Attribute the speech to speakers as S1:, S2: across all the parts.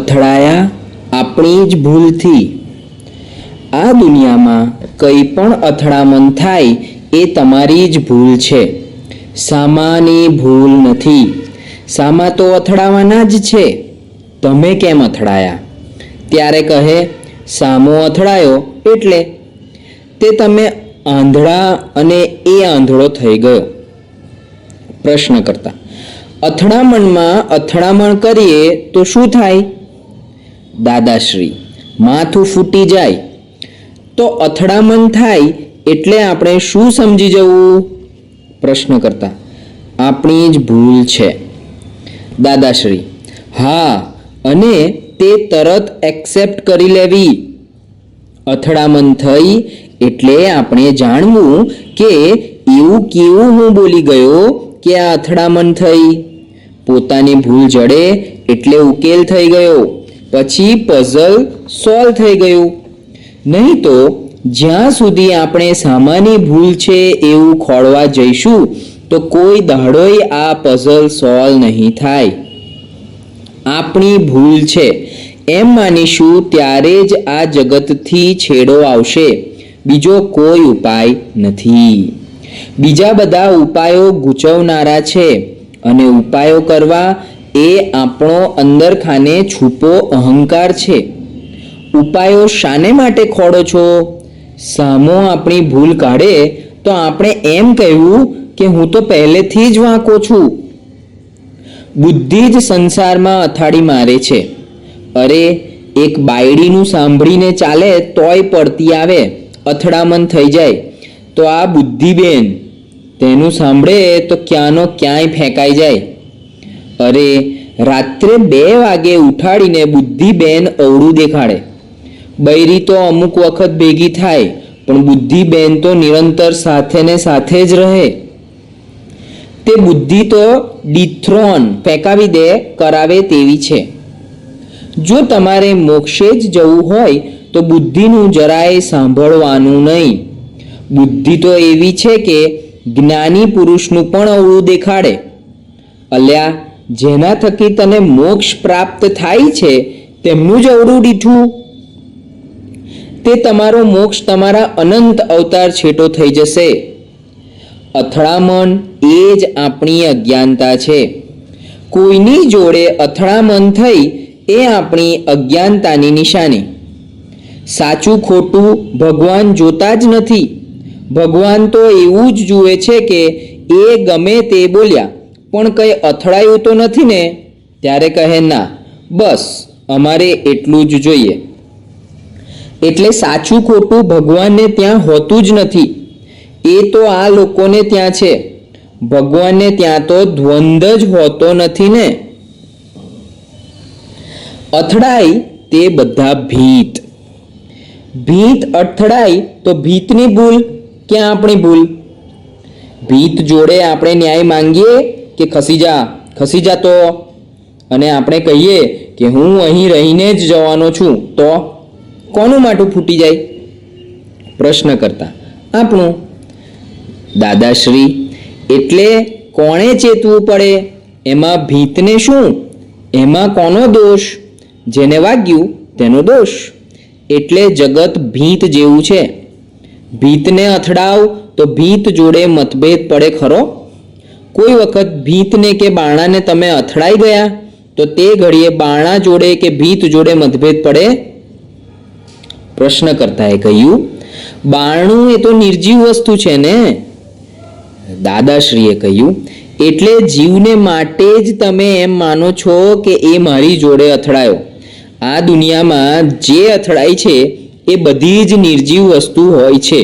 S1: અથડાયા આપણી જ ભૂલથી। આ દુનિયામાં કંઈ પણ અથડામણ થાય એ તમારી જ ભૂલ છે, સામાની ભૂલ નથી। સામા તો અથડાવાના જ છે, તમે કેમ અથડાયા? ત્યારે કહે સામો અથડાયો એટલે તે તમે આંધળા અને એ આંધળો થઈ ગયો। પ્રશ્ન કરતા અથડામણમાં અથડામણ કરીએ તો શું થાય? દાદાશ્રી માથું ફૂટી જાય। તો અથડામણ થાય એટલે આપણે શું સમજી જવું? પ્રશ્ન કરતા આપણી જ ભૂલ છે। દાદાશ્રી હા, અને તે તરત એક્સેપ્ટ કરી લેવી। અથડામણ થઈ એટલે આપણે જાણવું કે એવું કેવું હું બોલી ગયો કે આ અથડામણ થઈ। પોતાની ભૂલ જડે એટલે ઉકેલ થઈ ગયો, પછી પઝલ સોલ્વ થઈ ગયું। નહીં તો જ્યાં સુધી આપણે સામાની ભૂલ છે એવું ખોળવા જઈશું તો કોઈ દાડોય આ પઝલ સોલ્વ નહીં થાય। આપણી ભૂલ છે એમ માનીશું ત્યારે જ આ જગતથી છેડો આવશે, બીજો કોઈ ઉપાય નથી। બીજા બધા ઉપાયો ગૂંચવનારા છે, અને ઉપાયો કરવા એ આપણો અંદરખાને છૂપો અહંકાર છે। ઉપાયો શાને માટે ખોળો છો? સામો આપણી ભૂલ કાઢે તો આપણે એમ કહેવું કે હું તો પહેલેથી જ વાંકો છું। બુદ્ધિ જ સંસારમાં અથાડી મારે છે। અરે એક બાયડીનું સાંભળીને ચાલે તોય પડતી આવે, અથડામણ થઈ જાય તો આ બુદ્ધિબેન તેનું સાંભળે તો ક્યાંનો ક્યાંય ફેંકાઈ જાય। અરે રાત્રે 2 વાગે ઉઠાડીને બુદ્ધિબેન અવળું દેખાડે। બૈરી તો અમુક વખત ભેગી થાય, પણ બુદ્ધિબેન તો નિરંતર સાથે ને સાથે જ રહે। તે બુદ્ધિ તો ડિથ્રોન ફેંકાવી દે કરાવે તેવી છે। જો તમારે મોક્ષે જ જવું હોય તો બુદ્ધિનું જરાય સાંભળવાનું નહીં। બુદ્ધિ તો એવી છે કે જ્ઞાની પુરુષનું પણ અવળું દેખાડે। અલ્યા જેના થકી તને મોક્ષ પ્રાપ્ત થાય છે તેમનું જ અવળું દીઠું। તે તમારો મોક્ષ તમારા અનંત અવતાર છેટો થઈ જશે। અથડામણ એ જ આપણી અજ્ઞાનતા છે। કોઈની જોડે અથડામણ થઈ એ આપણી અજ્ઞાનતાની નિશાની। સાચું ખોટું ભગવાન જોતા જ નથી। ભગવાન તો એવું જ જુએ છે કે એ ગમે તે બોલ્યા પણ કંઈ અથડાયું તો નથી ને? ત્યારે કહે ના, બસ અમારે એટલું જ જોઈએ। એટલે સાચું ખોટું ભગવાનને ત્યાં હોતું જ નથી, એ તો આ લોકોને ત્યાં છે। ભગવાનને ત્યાં તો દ્વંદ જ હોતો નથી ને। અથડાય તે બધા ભીત। ભીત અથડાય તો ભીતની ભૂલ કે આપણી ભૂલ? ભીત જોડે આપણે ન્યાય માંગીએ કે ખસી જા તો, અને આપણે કહીએ કે હું અહીં રહીને જ જવાનો છું, તો કોનું માટું ફૂટી જાય? પ્રશ્ન કરતા આપણું। દાદાશ્રી એટલે કોણે ચેતવું પડે? એમાં ભીતને શું? એમાં કોનો દોષ? જેને વાગ્યું તેનો દોષ। એટલે જગત ભીત જેવું છે। ભીતને અથડાવ તો ભીત જોડે મતભેદ પડે ખરો? કોઈ વખત ભીતને કે બાણાને તમે અથડાઈ ગયા તો તે ઘડીએ બાણા જોડે કે ભીત જોડે મતભેદ પડે? પ્રશ્ન કરતાએ કહ્યું બાણું એ તો નિર્જીવ વસ્તુ છે ને? દાદાશ્રીએ કહ્યું એટલે જીવને માટે જ તમે એમ માનો છો કે એ મારી જોડે અથડાયો। આ દુનિયામાં જે અથડાય છે એ બધી જ નિર્જીવ વસ્તુ હોય છે।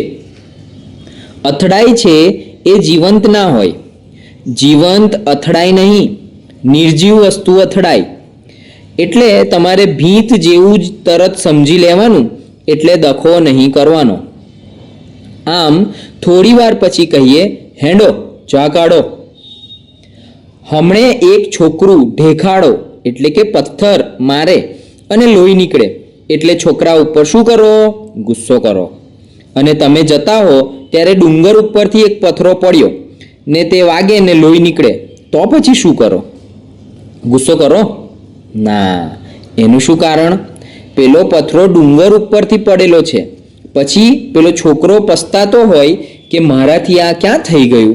S1: અથડાય છે એ જીવંત ના હોય। જીવંત અથડાય નહીં, નિર્જીવ વસ્તુ અથડાય। એટલે તમારે ભીત જેવું જ તરત સમજી લેવાનું, એટલે દખો નહીં કરવાનો। આમ થોડી વાર પછી કહીએ હેંડો ચા કાઢો। હમણે એક છોકરું ઢેખાડો એટલે કે પથ્થર મારે અને લોહી નીકળે એટલે છોકરા ઉપર શું કરો? ગુસ્સો કરો। અને તમે જતા હો ત્યારે ડુંગર ઉપરથી એક પથ્થરો પડ્યો ને તે વાગે ને લોહી નીકળે તો પછી શું કરો? ગુસ્સો કરો? ના, એનું શું કારણ? પેલો પથરો ડુંગર ઉપરથી પડેલો છે. પછી પેલો છોકરો પસ્તાતો હોય કે મારાથી આ ક્યાં થઈ ગયું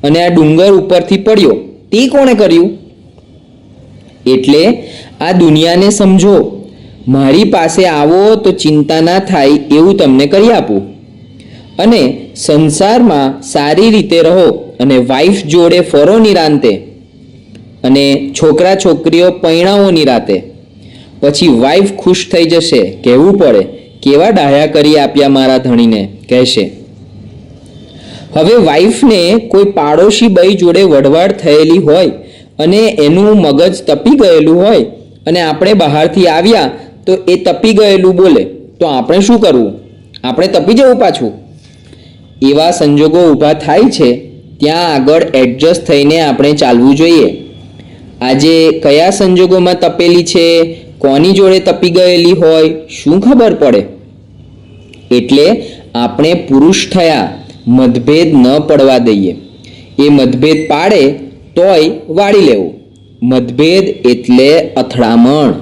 S1: અને આ ડુંગર ઉપરથી પડ્યો, તે કોણે કર્યું? એટલે આ દુનિયાને સમજો. મારી પાસે આવો તો ચિંતા ના થાય એવું તમને કરી આપું. અને સંસારમાં સારી રીતે રહો અને વાઈફ જોડે ફરો નિરાંતે, અને છોકરા છોકરીઓ પૈણાઓ નિરાતે. પછી વાઈફ ખુશ થઈ જશે, કહેવું પડે કેવા ડાહ્યા કરી આપ્યા મારા ધણીને, કહેશે. હવે વાઈફને કોઈ પાડોશી બાઈ જોડે વઢવાડ થયેલી હોય અને એનું મગજ તપી ગયેલું હોય અને આપણે બહારથી આવ્યા તો એ તપી ગયેલું બોલે, તો આપણે શું કરવું? આપણે તપી જવું પાછું? એવા સંજોગો ઊભા થાય છે, ત્યાં આગળ એડજસ્ટ થઈને આપણે ચાલવું જોઈએ. આજે કયા સંજોગોમાં તપેલી છે, કોની જોડે તપી ગયેલી હોય, શું ખબર પડે? એટલે આપણે પુરુષ થયા, મતભેદ ન પડવા દઈએ. એ મતભેદ પાડે તોય વાળી લેવું. મતભેદ એટલે અથડામણ.